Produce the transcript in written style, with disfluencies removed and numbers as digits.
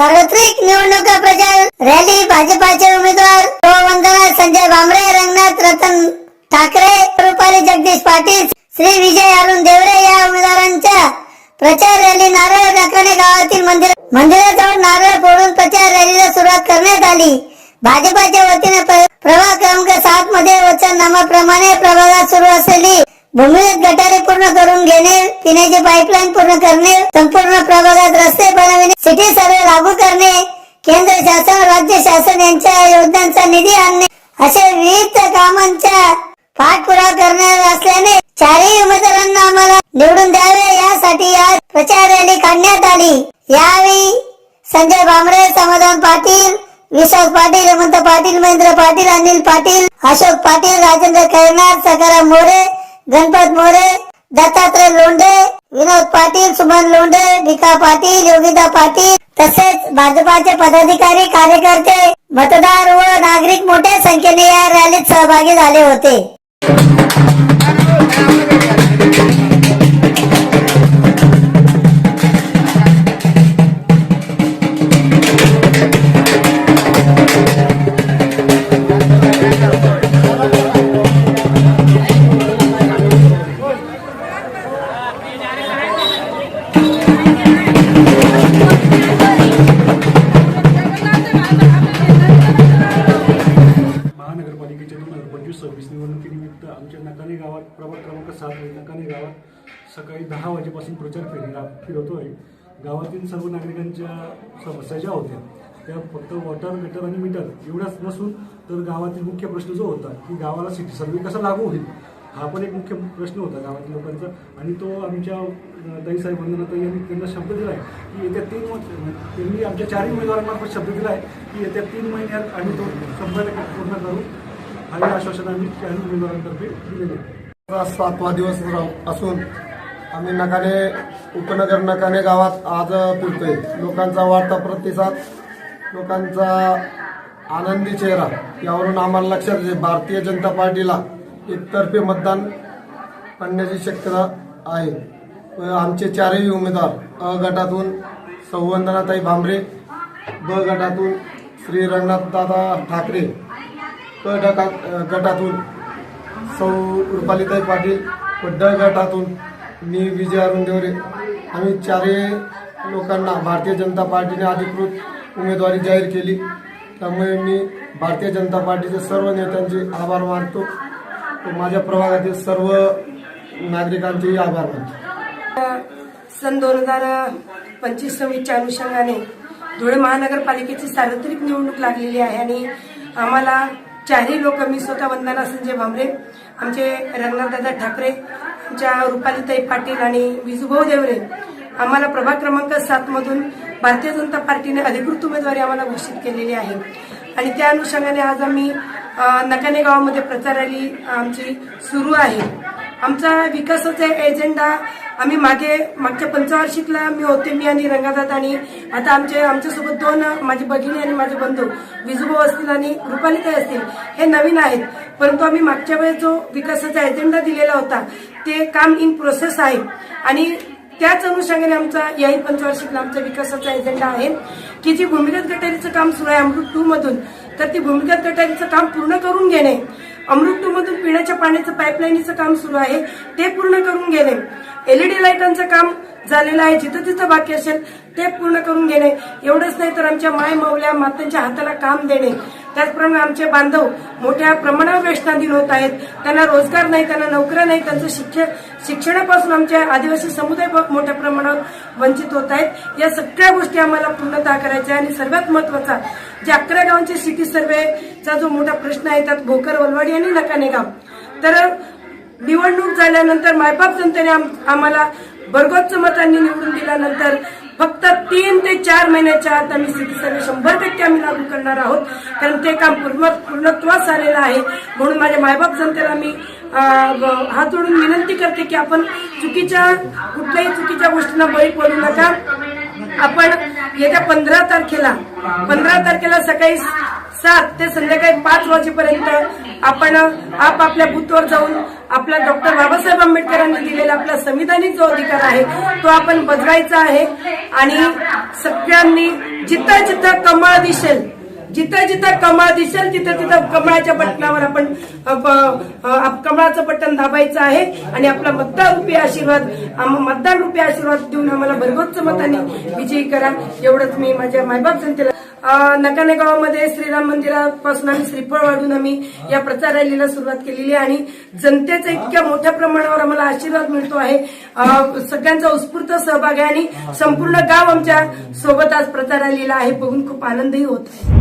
सार्वत्रिक निवडणुका प्रचार रॅली भाजपाचे उमेदवार वंदना संजय भामरे, रंगनाथ रतन ठाकरे, रुपाली जगदीश पाटील, श्री विजय अरुण देवरे या उमेदवारांच्या प्रचार रॅली नारळ नकाणे गावातील मंदिराजवळ नारळ फोडून प्रचार रॅलीला सुरुवात करण्यात आली। भाजपाच्या वतीने प्रभाग क्रमांक 7 मध्ये वचननामाप्रमाणे प्रभागात सुरू असलेली भूमिगत गटारे पूर्ण करून घेणे, पिण्याची पाईपलाईन पूर्ण करणे, संपूर्ण प्रभागात रस्ते बनविणे, सिटी सर्वे लागू करणे, केंद्र शासन राज्य शासन यांच्या योजनांचा निधी आणणे अशा विविध कामांचा पाठपुरावा करणार असल्याने चारही उमेदवारांना आम्हाला निवडून द्यावे यासाठी आज प्रचार रॅली काढण्यात आली। यावेळी संजय भामरे, समाधान पाटील, विश्वास पाटील, हेमंत पाटील, महेंद्र पाटील, अनिल पाटील, अशोक पाटील, राजेंद्र खैरनार, सकाराम मोरे, गणपत मोरे, दत्तात्रय लोंढे, विनोद पाटील, सुमन लोंढे, भिका पाटील, योगिता पाटील तसेच भाजपाचे पदाधिकारी, कार्यकर्ते, मतदार व नागरिक मोठ्या संख्येने या रॅलीत सहभागी झाले होते। महानगरपालिकेच्या 2025-26 निवडणुकीनिमित्त आमच्या नकाणे गावात प्रभाग क्रमांक 7 नकाणे गावात सकाळी 10 वाजेपासून प्रचार फिरवतोय। गावातील सर्व नागरिकांच्या समस्या ज्या होत्या त्या फक्त वॉटर, गटर आणि मीटर एवढाच नसून तर गावातील मुख्य प्रश्न जो होता की गावाला सिटी सर्वे कसा लागू होईल हा पण एक मुख्य प्रश्न होता गावातील लोकांचा। आणि तो आमच्या ताईसाहेब वंदनाताई यांनी त्यांना शब्द दिला आहे की येत्या 3 त्यांनी आमच्या 4 उमेदवारांमार्फत शब्द दिला आहे की येत्या 3 महिन्यात आम्ही तो 100% पूर्ण करू हे आश्वासन आम्ही 4 उमेदवारांतर्फे दिलेले आहे। 7वा दिवस असून आम्ही उपनगर नकाणे गावात आज फिरतोय। लोकांचा वाढता प्रतिसाद, लोकांचा आनंदी चेहरा यावरून आम्हाला लक्षात येते भारतीय जनता पार्टीला एकतर्फी मतदान पडण्याची शक्यता आहे। आमचे 4ही उमेदवार अ गटातून सौ वंदनाताई भामरे, ब गटातून श्री रंगनाथ दादा ठाकरे, क गटातून सौ रुपालीताई पाटील व ड गटातून मी विजय अरुण देवरे आम्ही 4ही लोकांना भारतीय जनता पार्टीने अधिकृत उमेदवारी जाहीर केली। त्यामुळे मी भारतीय जनता पार्टीचे सर्व नेत्यांचे आभार मानतो व माझ्या प्रभागातील सर्व नागरिकांचेही आभार मानतो। सन 2025-26च्या अनुषंगाने धुळे महानगरपालिकेची सार्वत्रिक निवडणूक लागलेली आहे आणि आम्हाला 4ही लोक, मी स्वतः वंदना संजय भामरे, आमचे रंगनाथदादा ठाकरे, आमच्या रुपालीताई पाटील आणि विजूभाऊ देवरे आम्हाला प्रभाग क्रमांक 7 मधून भारतीय जनता पार्टीने अधिकृत उमेदवारी आम्हाला घोषित केलेली आहे। आणि त्या अनुषंगाने आज आम्ही नकाणे गावामध्ये प्रचार रॅली आमची सुरू आहे। आमचा विकासाचा एजेंडा आम्ही मागच्या पंचवार्षिकला मी होते, मी आणि रंगादादा, आणि आता आमच्यासोबत 2 माझी भगिनी आणि माझे बंधू विजूभाऊ असतील आणि रुपालीताई असतील, हे नवीन आहेत। परंतु आम्ही मागच्या वेळेस जो विकासाचा एजेंडा दिलेला होता ते काम इन प्रोसेस आहे आणि त्याच अनुषंगाने आमचा याही पंचवार्षिकला आमचा विकासाचा एजेंडा आहे की जी भूमिगत गटारीचं काम सुरू आहे अमृत 2 मधून, तर ती भूमिगत गटारीचं काम पूर्ण करून घेणे, अमृत 2 मधून पिण्याच्या पाण्याचं पाईपलाईनचं काम सुरू आहे ते पूर्ण करून घेणे, LED लाईटांचं काम झालेलं आहे, जिथं जिथं बाकी असेल ते पूर्ण करून घेणे, एवढंच नाही तर आमच्या माय माऊल्या मातांच्या हाताला काम देणे। त्याचप्रमाणे आमचे बांधव मोठ्या प्रमाणावर वेतनाधीन होत आहेत, त्यांना रोजगार नाही, त्यांना नोकऱ्या नाही, त्यांचं शिक्षणापासून आमच्या आदिवासी समुदाय मोठ्या प्रमाणावर वंचित होत आहेत। या सगळ्या गोष्टी आम्हाला पूर्णतः करायच्या आणि सर्वात महत्वाचा जे 11 गावांचे सिटी सर्वेचा जो मोठा प्रश्न आहे त्यात भोकर, वलवाडी आणि नकाणे गाव, तर निवडणूक झाल्यानंतर मायबाप जनतेने आम्हाला भरघोस मतांनी निवडून दिल्यानंतर फक्त 3 ते 4 महिन्याच्या आत आम्ही सिटी सर्वे 100% आम्ही लागू करणार आहोत, कारण ते काम पूर्णत्वास आलेलं आहे। म्हणून माझ्या मायबाप जनतेला मी हात जोडून विनंती करते की आपण कुठल्याही चुकीच्या गोष्टींना बळी पडू नका। आपण येत्या 15 तारखेला सकाळी 7 ते संध्याकाळी 5 वाजेपर्यंत आपण आपापल्या बूथवर जाऊन आपला डॉक्टर बाबासाहेब आंबेडकरांनी दिलेला आपला संविधानिक जो अधिकार आहे तो आपण बजावायचा आहे आणि सगळ्यांनी जिथं जिथं कमळ दिसेल, जिथं जिथं कमळ दिसेल तिथं तिथं कमळाच्या बटनावर आपण कमळाचं बटन दाबायचं आहे आणि आपला मतदान रूपी आशीर्वाद देऊन आम्हाला भरघोस मतांनी विजयी करा, एवढंच मी माझ्या मायबाप जनतेला. नकाने गावामध्ये श्रीराम मंदिरापासून आम्ही श्रीफळ वाढून आम्ही या प्रचार रॅलीला सुरुवात केलेली आहे आणि जनतेचा इतक्या मोठ्या प्रमाणावर आम्हाला आशीर्वाद मिळतो आहे. सगळ्यांचा उत्स्फूर्त सहभाग आहे आणि संपूर्ण गाव आमच्या सोबत आज प्रचार रॅलीला आहे, बघून खूप आनंदही होत आहे.